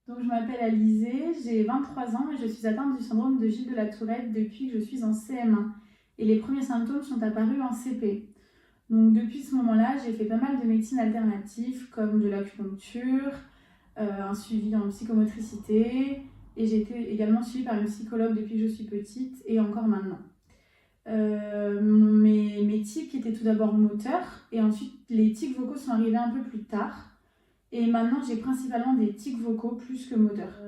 Donc, je m'appelle Alizée, j'ai 23 ans et je suis atteinte du syndrome de Gilles de la Tourette depuis que je suis en CM1. Et les premiers symptômes sont apparus en CP. Donc, depuis ce moment-là, j'ai fait pas mal de médecines alternatives comme de l'acupuncture, un suivi en psychomotricité et j'ai été également suivie par une psychologue depuis que je suis petite et encore maintenant. Mes tics étaient tout d'abord moteurs et ensuite les tics vocaux sont arrivés un peu plus tard. Et maintenant, j'ai principalement des tics vocaux plus que moteurs.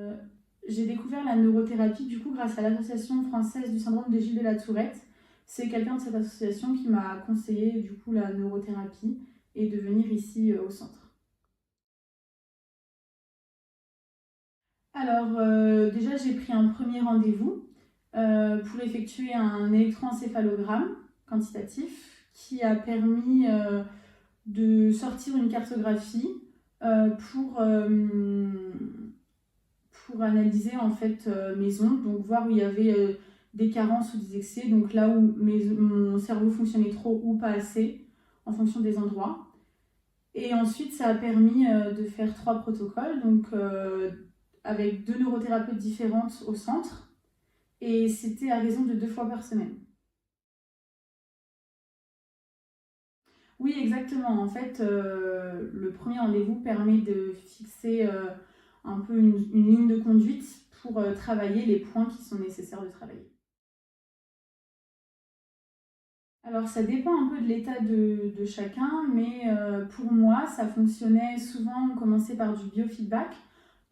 J'ai découvert la neurothérapie du coup grâce à l'Association française du syndrome de Gilles de la Tourette. C'est quelqu'un de cette association qui m'a conseillé du coup la neurothérapie et de venir ici au centre. Alors déjà, j'ai pris un premier rendez-vous pour effectuer un électroencéphalogramme quantitatif qui a permis de sortir une cartographie euh, pour, euh, pour analyser en fait mes ondes, donc voir où il y avait des carences ou des excès, donc là où mon cerveau fonctionnait trop ou pas assez en fonction des endroits. Et ensuite, ça a permis de faire 3 protocoles, donc avec 2 neurothérapeutes différentes au centre, et c'était à raison de 2 fois par semaine. Oui, exactement. En fait, le premier rendez-vous permet de fixer un peu une ligne de conduite pour travailler les points qui sont nécessaires de travailler. Alors, ça dépend un peu de l'état de chacun, mais pour moi, ça fonctionnait souvent. On commençait par du biofeedback.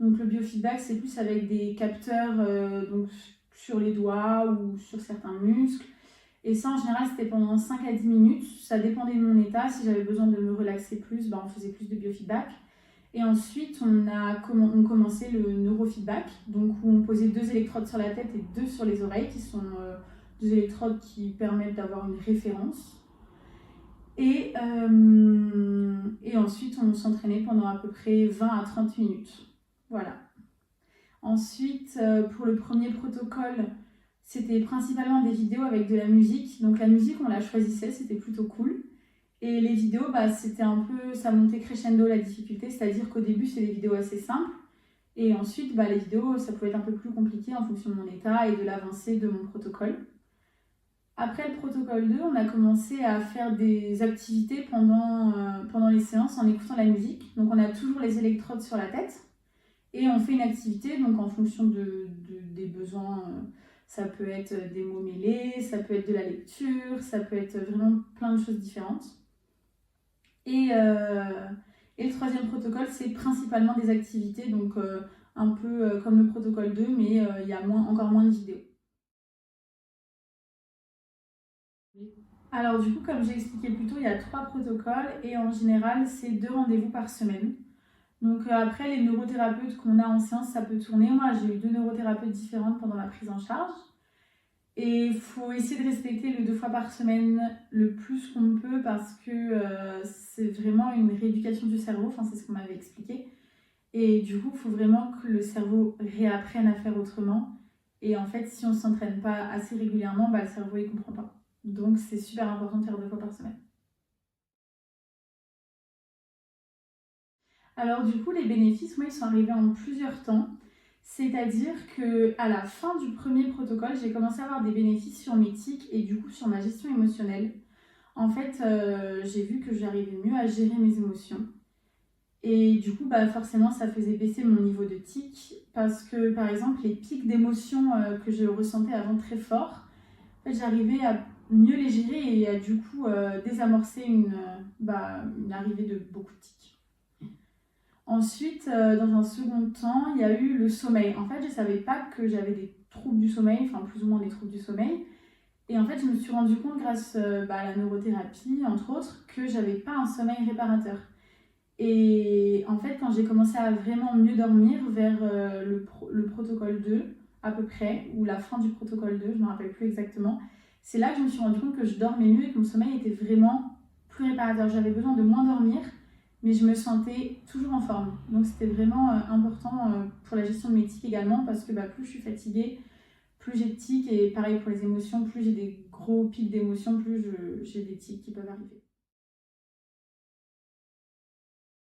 Donc, le biofeedback, c'est plus avec des capteurs donc, sur les doigts ou sur certains muscles. Et ça, en général, c'était pendant 5 à 10 minutes. Ça dépendait de mon état. Si j'avais besoin de me relaxer plus, ben, on faisait plus de biofeedback. Et ensuite, on commençait le neurofeedback, donc où on posait 2 électrodes sur la tête et 2 sur les oreilles, qui sont 2 électrodes qui permettent d'avoir une référence. Et ensuite, on s'entraînait pendant à peu près 20 à 30 minutes. Voilà. Ensuite, pour le premier protocole, c'était principalement des vidéos avec de la musique. Donc la musique, on la choisissait, c'était plutôt cool. Et les vidéos, bah, c'était un peu, ça montait crescendo la difficulté, c'est-à-dire qu'au début, c'est des vidéos assez simples. Et ensuite, bah, les vidéos, ça pouvait être un peu plus compliqué en fonction de mon état et de l'avancée de mon protocole. Après le protocole 2, on a commencé à faire des activités pendant les séances en écoutant la musique. Donc on a toujours les électrodes sur la tête et on fait une activité donc en fonction des besoins. Ça peut être des mots mêlés, ça peut être de la lecture, ça peut être vraiment plein de choses différentes. Et, euh, et le troisième protocole, c'est principalement des activités, donc un peu comme le protocole 2, mais il y a encore moins de vidéos. Alors du coup, comme j'ai expliqué plus tôt, il y a 3 protocoles et en général, c'est 2 rendez-vous par semaine. Donc après, les neurothérapeutes qu'on a en séance, ça peut tourner. Moi, j'ai eu 2 neurothérapeutes différentes pendant la prise en charge. Et il faut essayer de respecter le 2 fois par semaine le plus qu'on peut parce que c'est vraiment une rééducation du cerveau, enfin c'est ce qu'on m'avait expliqué. Et du coup, il faut vraiment que le cerveau réapprenne à faire autrement. Et en fait, si on ne s'entraîne pas assez régulièrement, bah, le cerveau ne comprend pas. Donc c'est super important de faire 2 fois par semaine. Alors du coup, les bénéfices, moi, ils sont arrivés en plusieurs temps. C'est-à-dire qu'à la fin du premier protocole, j'ai commencé à avoir des bénéfices sur mes tics et du coup sur ma gestion émotionnelle. En fait, j'ai vu que j'arrivais mieux à gérer mes émotions. Et du coup, bah, forcément, ça faisait baisser mon niveau de tic parce que, par exemple, les pics d'émotions que je ressentais avant très fort, en fait, j'arrivais à mieux les gérer et à du coup désamorcer une arrivée de beaucoup de tics. Ensuite, dans un second temps, il y a eu le sommeil. En fait, je ne savais pas que j'avais des troubles du sommeil, enfin plus ou moins des troubles du sommeil. Et en fait, je me suis rendu compte grâce à la neurothérapie, entre autres, que j'avais pas un sommeil réparateur. Et en fait, quand j'ai commencé à vraiment mieux dormir vers le protocole 2, à peu près, ou la fin du protocole 2, je ne me rappelle plus exactement, c'est là que je me suis rendu compte que je dormais mieux et que mon sommeil était vraiment plus réparateur. J'avais besoin de moins dormir, mais je me sentais toujours en forme. Donc c'était vraiment important pour la gestion de mes tics également, parce que plus je suis fatiguée, plus j'ai de tics, et pareil pour les émotions, plus j'ai des gros pics d'émotions, plus j'ai des tics qui peuvent arriver.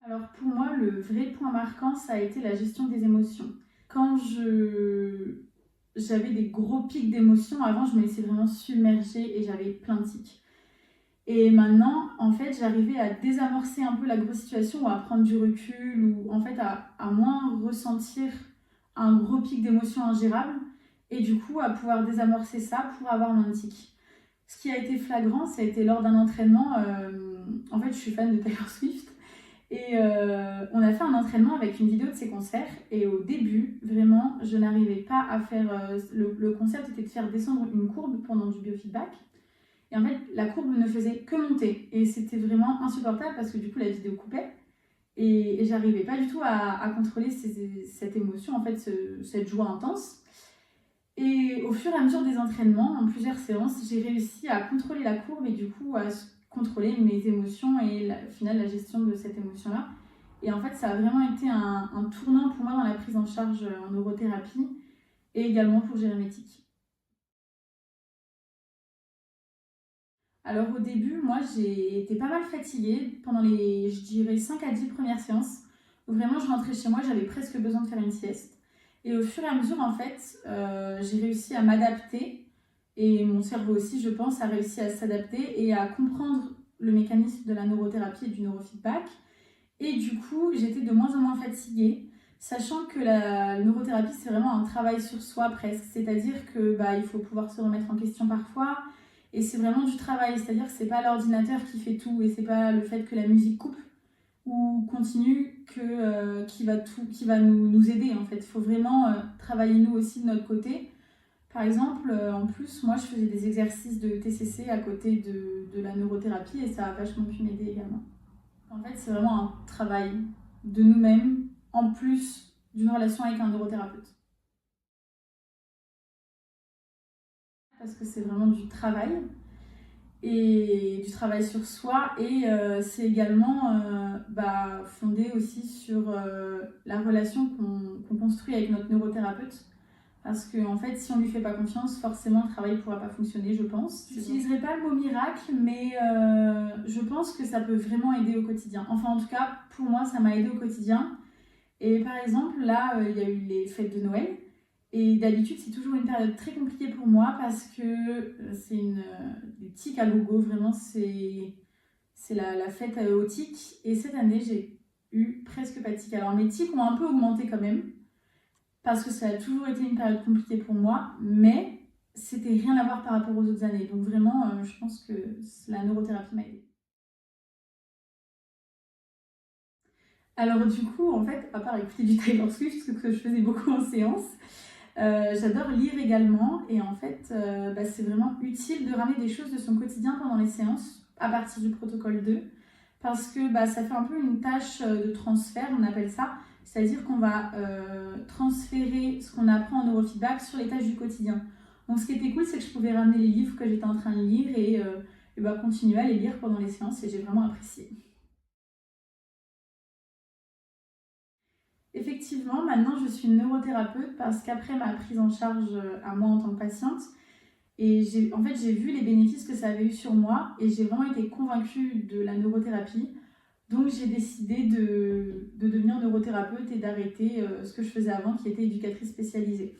Alors pour moi, le vrai point marquant, ça a été la gestion des émotions. Quand j'avais des gros pics d'émotions, avant je me laissais vraiment submerger et j'avais plein de tics. Et maintenant, en fait, j'arrivais à désamorcer un peu la grosse situation ou à prendre du recul ou en fait à moins ressentir un gros pic d'émotions ingérable et du coup à pouvoir désamorcer ça pour avoir moins de tics. Ce qui a été flagrant, ça a été lors d'un entraînement. En fait, je suis fan de Taylor Swift et on a fait un entraînement avec une vidéo de ses concerts. Et au début, vraiment, je n'arrivais pas à faire. Le concept était de faire descendre une courbe pendant du biofeedback. Et en fait, la courbe ne faisait que monter. Et c'était vraiment insupportable parce que du coup, la vidéo coupait. Et j'arrivais pas du tout à contrôler cette émotion, en fait, cette joie intense. Et au fur et à mesure des entraînements, en plusieurs séances, j'ai réussi à contrôler la courbe et du coup à contrôler mes émotions et au final la gestion de cette émotion-là. Et en fait, ça a vraiment été un tournant pour moi dans la prise en charge en neurothérapie et également pour gérer mes tics. Alors au début, moi j'ai été pas mal fatiguée pendant les, je dirais, 5 à 10 premières séances. Où vraiment, je rentrais chez moi, j'avais presque besoin de faire une sieste. Et au fur et à mesure, en fait, j'ai réussi à m'adapter. Et mon cerveau aussi, je pense, a réussi à s'adapter et à comprendre le mécanisme de la neurothérapie et du neurofeedback. Et du coup, j'étais de moins en moins fatiguée, sachant que la neurothérapie, c'est vraiment un travail sur soi presque. C'est-à-dire que il faut pouvoir se remettre en question parfois. Et c'est vraiment du travail, c'est-à-dire que c'est pas l'ordinateur qui fait tout et c'est pas le fait que la musique coupe ou continue qui va nous aider en fait. Il faut vraiment travailler nous aussi de notre côté. Par exemple, en plus, moi je faisais des exercices de TCC à côté de la neurothérapie et ça a vachement pu m'aider également. En fait, c'est vraiment un travail de nous-mêmes en plus d'une relation avec un neurothérapeute. Parce que c'est vraiment du travail et du travail sur soi et c'est également fondé aussi sur la relation qu'on construit avec notre neurothérapeute parce que en fait si on lui fait pas confiance forcément le travail pourra pas fonctionner je pense. J'utiliserai pas le mot miracle mais je pense que ça peut vraiment aider au quotidien. Enfin en tout cas pour moi ça m'a aidé au quotidien et par exemple là il y a eu les fêtes de Noël. Et d'habitude, c'est toujours une période très compliquée pour moi parce que c'est des tics à gogo, vraiment, c'est la fête aux tics. Et cette année, j'ai eu presque pas de tics. Alors mes tics ont un peu augmenté quand même parce que ça a toujours été une période compliquée pour moi, mais c'était rien à voir par rapport aux autres années. Donc vraiment, je pense que la neurothérapie m'a aidée. Alors du coup, en fait, à part écouter du Taylor Swift, ce que je faisais beaucoup en séance, j'adore lire également et en fait c'est vraiment utile de ramener des choses de son quotidien pendant les séances à partir du protocole 2 parce que ça fait un peu une tâche de transfert, on appelle ça, c'est-à-dire qu'on va transférer ce qu'on apprend en neurofeedback sur les tâches du quotidien. Donc ce qui était cool, c'est que je pouvais ramener les livres que j'étais en train de lire et continuer à les lire pendant les séances et j'ai vraiment apprécié. Effectivement, maintenant je suis neurothérapeute parce qu'après ma prise en charge à moi en tant que patiente, et en fait, j'ai vu les bénéfices que ça avait eu sur moi et j'ai vraiment été convaincue de la neurothérapie. Donc j'ai décidé de devenir neurothérapeute et d'arrêter ce que je faisais avant qui était éducatrice spécialisée.